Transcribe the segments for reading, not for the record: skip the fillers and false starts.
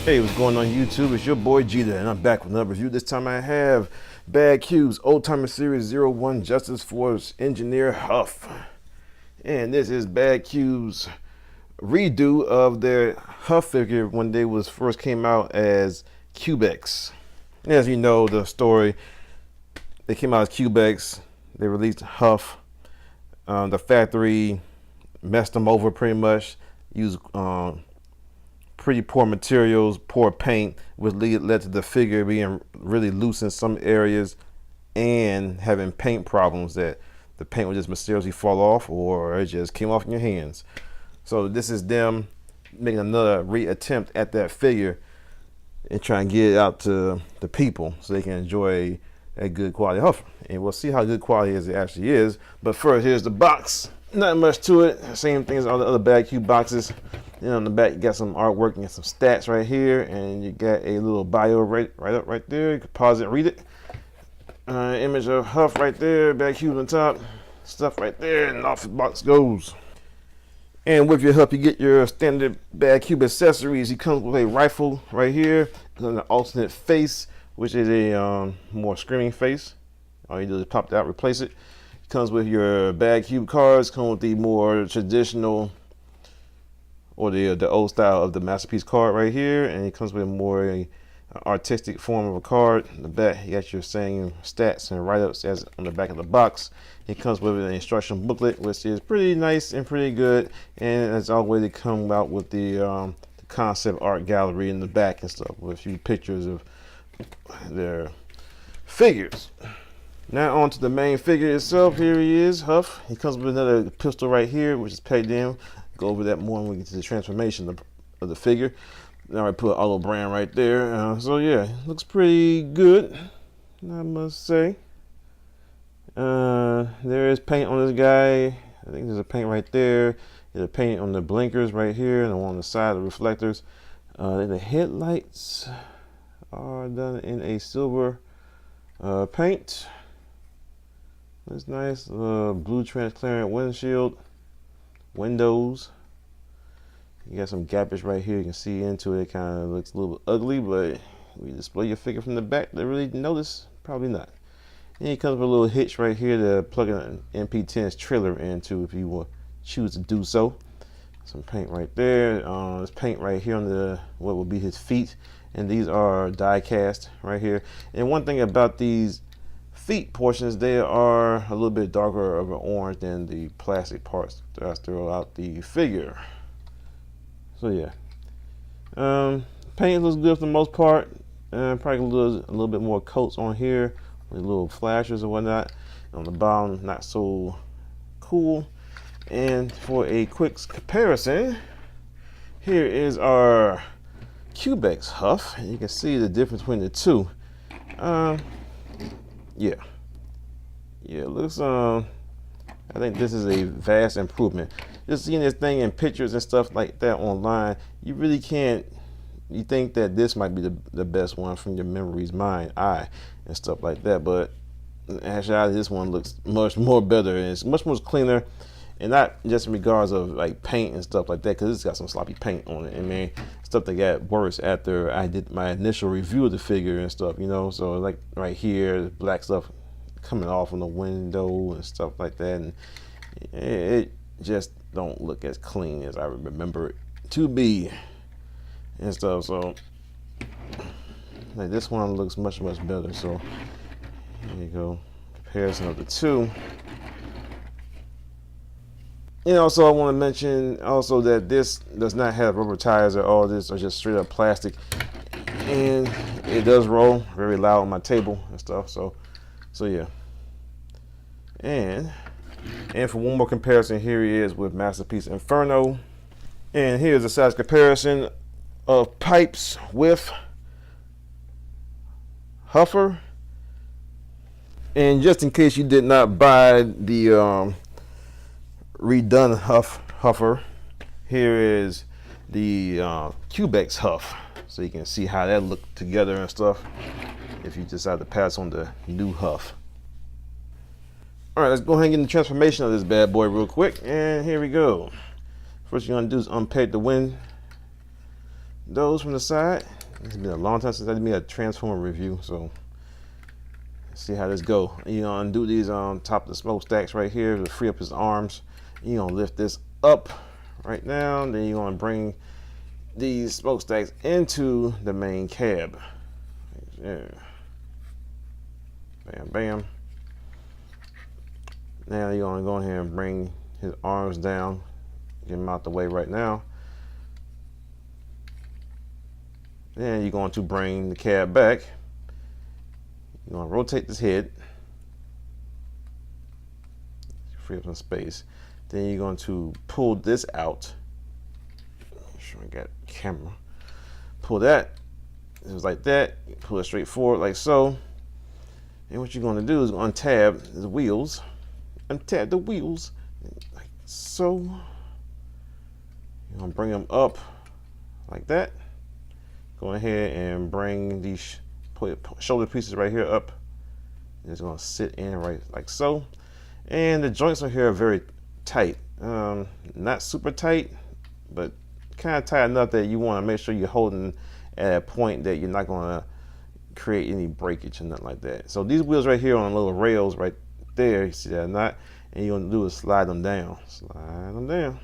Hey, what's going on YouTube? It's your boy Jeter, and I'm back with another review. This time I have BadCube's Old Timer Series 01 Justice Force Engineer Huff. And this is BadCube's redo of their Huff figure when they first came out as Cubex. As you know the story, they came out as Cubex, they released Huff. The factory messed them over pretty much, used pretty poor materials, poor paint, which led to the figure being really loose in some areas and having paint problems that the paint would just mysteriously fall off or it just came off in your hands. So this is them making another reattempt at that figure and trying to get it out to the people so they can enjoy a good quality Huffer. And we'll see how good quality as it actually is. But first, here's the box. Not much to it. Same thing as all the other BadCube boxes. Then on the back, you got some artwork and some stats right here, and you got a little bio right there. You can pause it and read it. Image of Huff right there, BadCube on top, stuff right there, and off the box goes. And with your Huff, you get your standard BadCube accessories. He comes with a rifle right here, and an alternate face, which is a more screaming face. All you do is pop that out, replace it. It comes with your BadCube cards, come with the more traditional or the old style of the Masterpiece card right here, and it comes with a more artistic form of a card. In the back, you got your same stats and write-ups as on the back of the box. It comes with an instruction booklet, which is pretty nice and pretty good. And as always, they come out with the concept art gallery in the back and stuff with a few pictures of their figures. Now on to the main figure itself. Here he is, Huff. He comes with another pistol right here, which is pegged in. Go over that more when we get to the transformation of the figure. Now I put auto brand right there. So yeah, looks pretty good, I must say. There is paint on this guy. I think there's a paint right there. There's a paint on the blinkers right here and on the side of the reflectors. The headlights are done in a silver paint. That's nice. Blue transparent windshield. Windows. You got some gappage right here. You can see into it. It kind of looks a little bit ugly, but when you display your figure from the back, they really notice? Probably not. And it comes with a little hitch right here to plug an MP10's trailer into if you will choose to do so. Some paint right there. There's paint right here on the what will be his feet, and these are die cast right here. And one thing about these feet portions, they are a little bit darker of an orange than the plastic parts that's throughout the figure. So yeah, paint looks good for the most part. Probably a little bit more coats on here with little flashers or whatnot. On the bottom, not so cool. And for a quick comparison, here is our Cubex Huff, and you can see the difference between the two. Yeah, it looks I think this is a vast improvement. Just seeing this thing in pictures and stuff like that online, you really can't, you think that this might be the best one from your memory's eye and stuff like that, but actually this one looks much more better and it's much more cleaner, and not just in regards of like paint and stuff like that, because it's got some sloppy paint on it. I mean, stuff that got worse after I did my initial review of the figure and stuff, you know. So like right here, the black stuff coming off on the window and stuff like that, and it just don't look as clean as I remember it to be and stuff. So like this one looks much better. So here you go, comparison of the two. And also I want to mention also that this does not have rubber tires at all. This are just straight up plastic, and it does roll very loud on my table and stuff. So yeah. And for one more comparison, here he is with Masterpiece Inferno. And here's a size comparison of pipes with Huffer. And just in case you did not buy the redone Huffer, here is the Cubex Huff, so you can see how that looked together and stuff if you decide to pass on the new Huff. All right, let's go ahead and get the transformation of this bad boy real quick, and here we go. First you're gonna do is unpeg those from the side. It's been a long time since I did me a Transformer review, so let's see how this go. You gonna undo these on top of the smokestacks right here to free up his arms. You gonna lift this up right now. Then you're gonna bring these smokestacks into the main cab. Yeah. Bam, bam. Now you're gonna go ahead and bring his arms down, get him out the way right now. Then you're going to bring the cab back. You're going to rotate this head, free up some space. Then you're going to pull this out. Make sure I got camera. Pull that. Just like that. Pull it straight forward like so. And what you're going to do is untab the wheels. Untab the wheels like so. You're going to bring them up like that. Go ahead and bring these shoulder pieces right here up. It's going to sit in right like so. And the joints are here are very tight. Not super tight, but kind of tight enough that you want to make sure you're holding at a point that you're not going to create any breakage or nothing like that. So these wheels right here on little rails right there, you see that or not? And you're going to do is slide them down. Slide them down.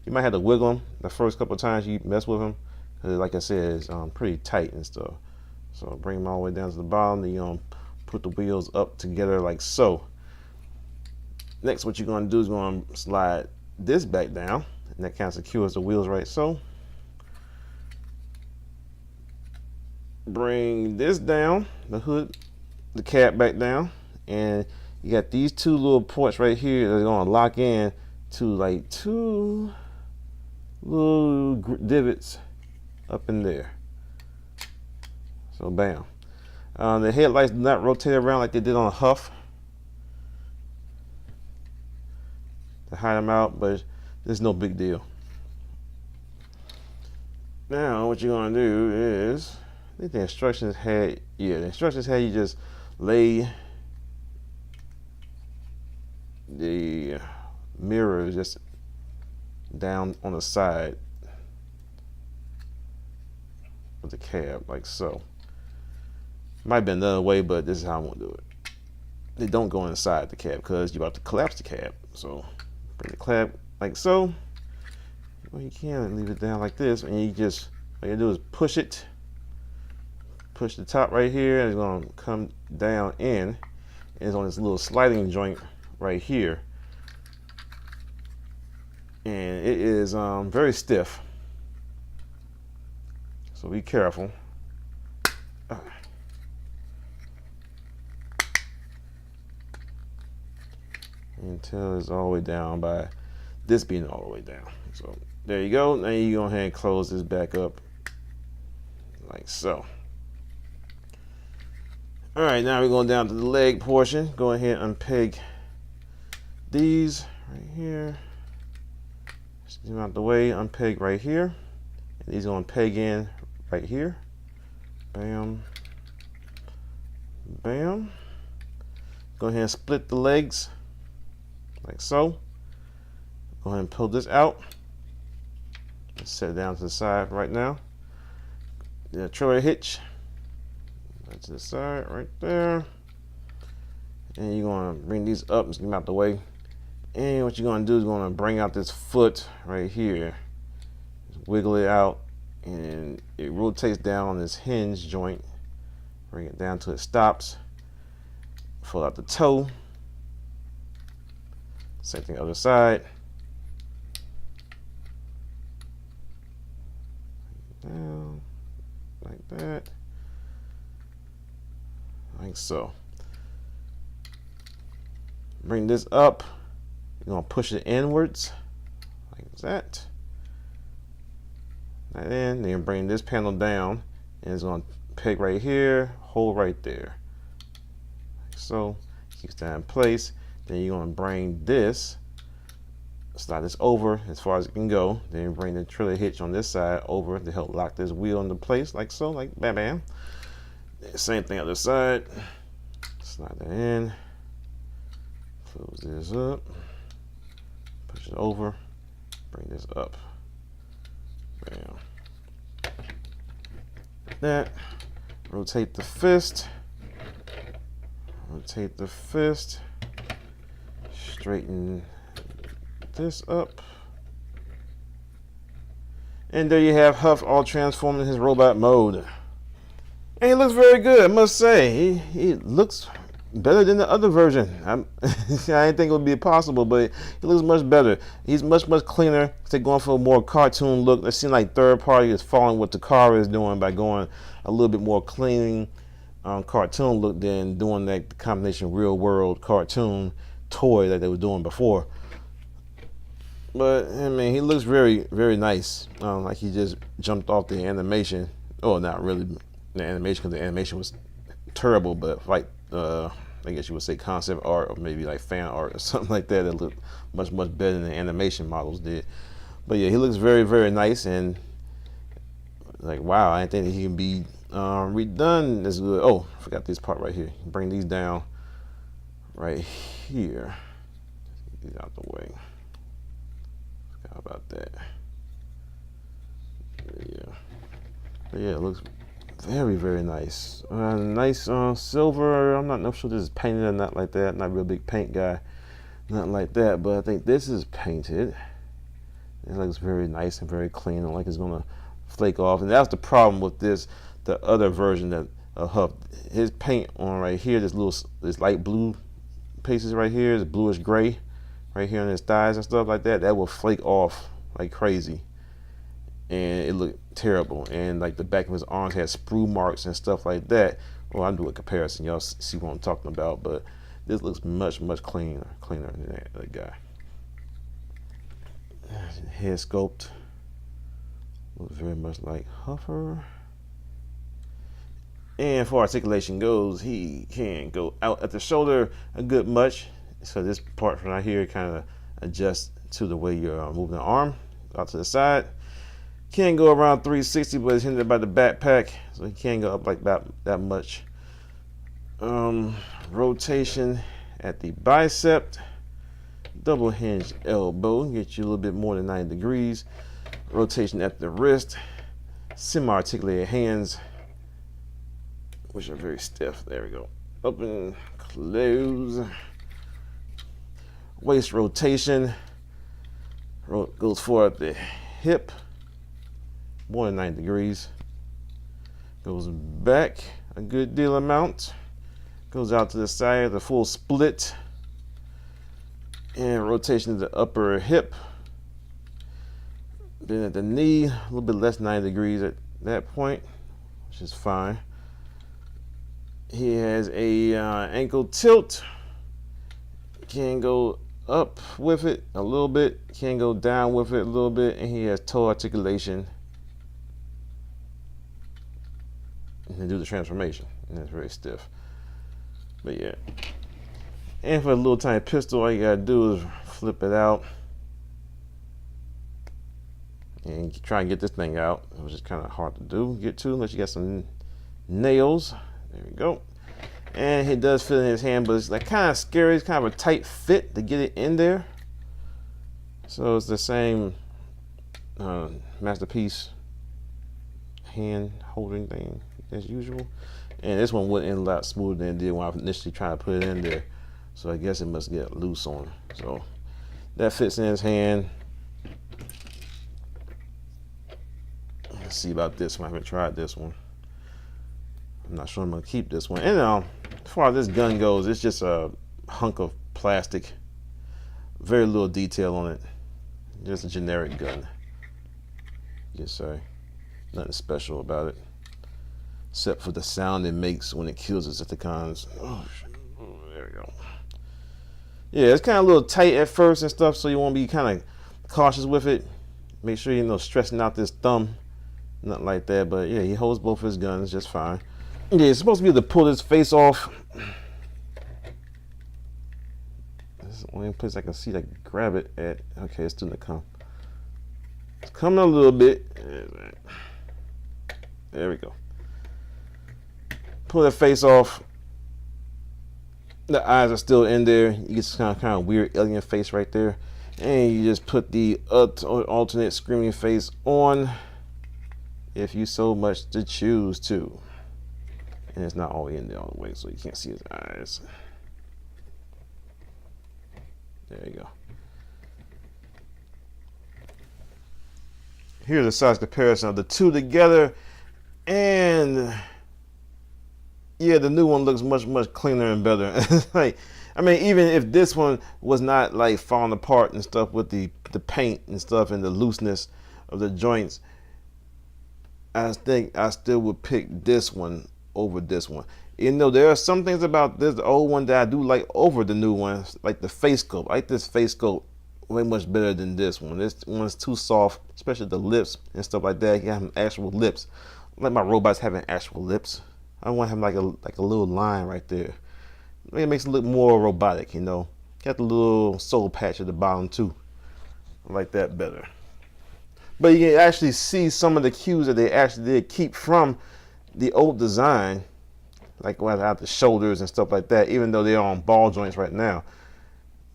You might have to wiggle them the first couple of times you mess with them. Like I said, it's pretty tight and stuff. So bring them all the way down to the bottom. Then you're going to put the wheels up together like so. Next, what you're going to do is going to slide this back down. And that kind of secures the wheels right so. Bring this down, the hood, the cab back down. And you got these two little ports right here that are going to lock in to like two little divots up in there. So bam. The headlights do not rotate around like they did on Huff to hide them out, but there's no big deal. Now what you're gonna do is, I think the instructions had, the instructions had you just lay the mirror just down on the side of the cab like so. Might have been another way, but this is how I'm gonna do it. They don't go inside the cab because you're about to collapse the cab. So bring the cab like so. Well, you can leave it down like this, and you just, all you do is push it. Push the top right here, and it's gonna come down in. And it's on this little sliding joint right here. And it is very stiff. So be careful. Until it's all the way down by this being all the way down. So there you go. Now you go ahead and close this back up like so. All right, now we're going down to the leg portion. Go ahead and unpeg these right here. Just get them out the way. Unpeg right here. And these are going to peg in right here. Bam. Bam. Go ahead and split the legs like so. Go ahead and pull this out. Let's set it down to the side right now. The trailer hitch. Right to the side right there. And you're going to bring these up and get them out the way. And what you're going to do is going to bring out this foot right here. Just wiggle it out. And it rotates down on this hinge joint. Bring it down till it stops. Pull out the toe. Same thing other side. Down like that. Like so. Bring this up. You're going to push it inwards like that. And then bring this panel down, and it's going to peg right here, hold right there. Like so. Keeps that in place. Then you're going to bring this, slide this over as far as it can go. Then you bring the trailer hitch on this side over to help lock this wheel into place, like so, like bam, bam. Same thing other side. Slide that in. Close this up. Push it over. Bring this up. Bam. that. Rotate the fist. Rotate the fist. Straighten this up. And there you have Huff all transformed in his robot mode. And he looks very good, I must say. He looks better than the other version. I didn't think it would be possible, but he looks much better. He's much cleaner. They're going for a more cartoon look. It seems like third party is following what Takara is doing by going a little bit more clean cartoon look than doing that combination real world cartoon toy that they were doing before. But I mean, he looks very nice. Like he just jumped off the animation. Oh, not really the animation, because the animation was terrible, but like I guess you would say concept art or maybe like fan art or something like that. That looked much better than the animation models did. But yeah, he looks very nice, and like wow, I didn't think that he can be redone as good. Oh, I forgot this part right here. Bring these down right here. Get these out the way. How about that? Yeah. But yeah, it looks very nice. Nice silver. I'm not sure this is painted or not like that. Not a real big paint guy. Nothing like that. But I think this is painted. It looks very nice and very clean. I don't like it's gonna flake off. And that's the problem with this. The other version that Huff, his paint on right here, this light blue pieces right here, is bluish gray. Right here on his thighs and stuff like that, that will flake off like crazy, and it looked terrible. And like the back of his arms had sprue marks and stuff like that. Well, I'm doing a comparison, y'all see what I'm talking about. But this looks much cleaner than that guy. Head sculpt looks very much like Huffer. And for articulation goes, he can go out at the shoulder a good much. So this part from right here kind of adjusts to the way you're moving the arm out to the side. Can't go around 360, but it's hindered by the backpack, so he can't go up like that much. Rotation at the bicep, double hinge elbow, get you a little bit more than 90 degrees. Rotation at the wrist, semi-articulated hands, which are very stiff. There we go. Open, close. Waist rotation goes forward at the hip, more than 90 degrees. Goes back a good deal amount. Goes out to the side, the full split. And rotation of the upper hip. Then at the knee, a little bit less 90 degrees at that point, which is fine. He has a ankle tilt. Can go up with it a little bit, can go down with it a little bit, and he has toe articulation and do the transformation, and it's very stiff. But yeah, and for a little tiny pistol, all you gotta do is flip it out and try and get this thing out, which is kind of hard to get to unless you got some nails. There we go. And it does fit in his hand, but it's like kind of scary. It's kind of a tight fit to get it in there. So it's the same Masterpiece hand holding thing as usual. And this one went in a lot smoother than it did when I initially tried to put it in there. So I guess it must get loose on it. So that fits in his hand. Let's see about this one. I haven't tried this one. I'm not sure I'm gonna keep this one. And as far as this gun goes, it's just a hunk of plastic. Very little detail on it. Just a generic gun. Yes, sir. Nothing special about it, except for the sound it makes when it kills Decepticons. Oh, there we go. Yeah, it's kind of a little tight at first and stuff, so you want to be kind of cautious with it. Make sure you're stressing out this thumb. Nothing like that, but yeah, he holds both his guns just fine. Yeah, it's supposed to be able to pull his face off. This is the only place I can see to grab it at. Okay, it's starting to come. It's coming a little bit. There we go. Pull the face off. The eyes are still in there. You get some kind of weird alien face right there. And you just put the alternate screaming face on. if you so much to choose to. And it's not all in there all the way, so you can't see his eyes. There you go. Here's a size comparison of the two together, and yeah, the new one looks much cleaner and better. Like, I mean, even if this one was not like falling apart and stuff with the paint and stuff and the looseness of the joints, I think I still would pick this one over this one. You know, there are some things about this old one that I do like over the new one, like the face sculpt. I like this face sculpt way much better than this one. This one's too soft, especially the lips and stuff like that. You have actual lips. I like my robots having actual lips. I want to have like a little line right there. It makes it look more robotic, you know. Got the little soul patch at the bottom too. I like that better. But you can actually see some of the cues that they actually did keep from the old design, like without the shoulders and stuff like that, even though they're on ball joints right now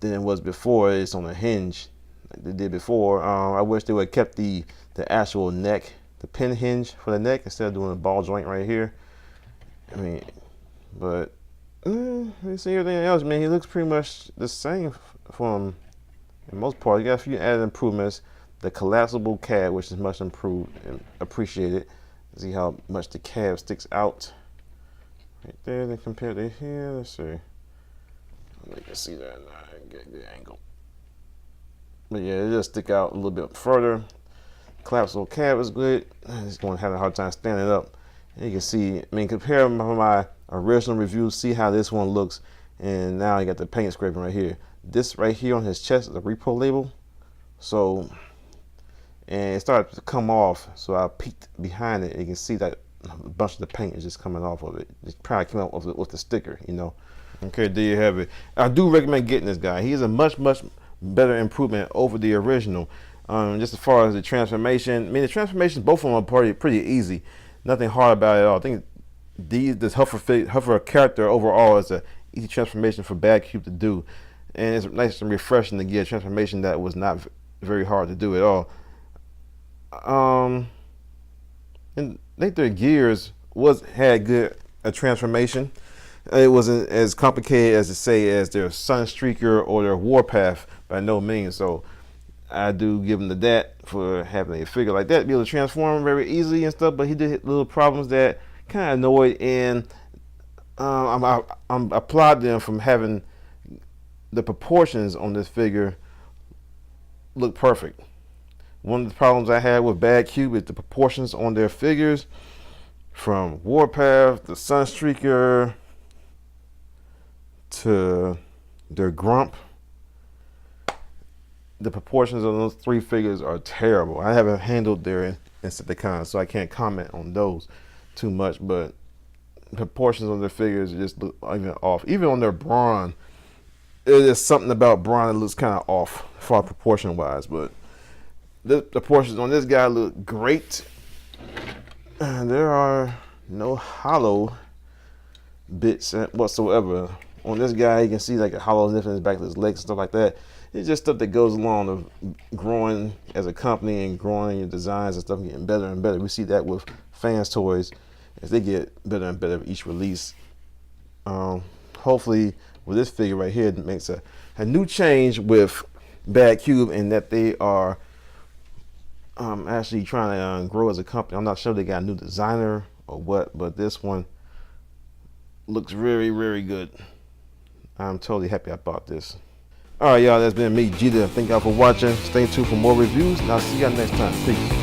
than it was before. It's on a hinge like they did before. I wish they would have kept the actual neck, the pin hinge for the neck, instead of doing a ball joint right here. I mean, but you see everything else, man, he looks pretty much the same from the most part. You got a few added improvements. The collapsible cab, which is much improved and appreciated. See how much the cab sticks out right there. Then compared to here, let's see. You can see that now. Get the angle. But yeah, it just stick out a little bit further. Collapsible cab is good. I'm just going to have a hard time standing up. And you can see, I mean, compare my original review, see how this one looks, and now you got the paint scraping right here. This right here on his chest is a repro label. So, and it started to come off, so I peeked behind it, and you can see that a bunch of the paint is just coming off of it. It probably came out with the sticker, you know. Okay, there you have it. I do recommend getting this guy. He is a much better improvement over the original. Just as far as the transformation, I mean, the transformations, both of them are pretty easy. Nothing hard about it at all. I think this Huffer character overall is a easy transformation for BadCube to do, and it's nice and refreshing to get a transformation that was not very hard to do at all. And I think their gears had good transformation. It wasn't as complicated as to say as their Sunstreaker or their Warpath by no means. So I do give him that for having a figure like that be able to transform very easily and stuff. But he did hit little problems that kind of annoyed, and I applaud them from having the proportions on this figure look perfect. One of the problems I had with BadCube is the proportions on their figures, from Warpath to Sunstreaker to their Grump. The proportions of those three figures are terrible. I haven't handled their Insecticons, so I can't comment on those too much, but the proportions of their figures just look even off. Even on their Brawn, there's something about Brawn that looks kind of off far proportion wise, but the proportions on this guy look great. There are no hollow bits whatsoever. On this guy, you can see like a hollowness in his back of his legs and stuff like that. It's just stuff that goes along of growing as a company and growing your designs and stuff, getting better and better. We see that with Fans Toys as they get better and better with each release. Hopefully with this figure right here, it makes a new change with BadCube, in that they are actually trying to grow as a company. I'm not sure they got a new designer or what, but this one looks very good. I'm totally happy I bought this. All right, y'all, that's been me, Jeter. Thank y'all for watching. Stay tuned for more reviews, and I'll see y'all next time. Peace.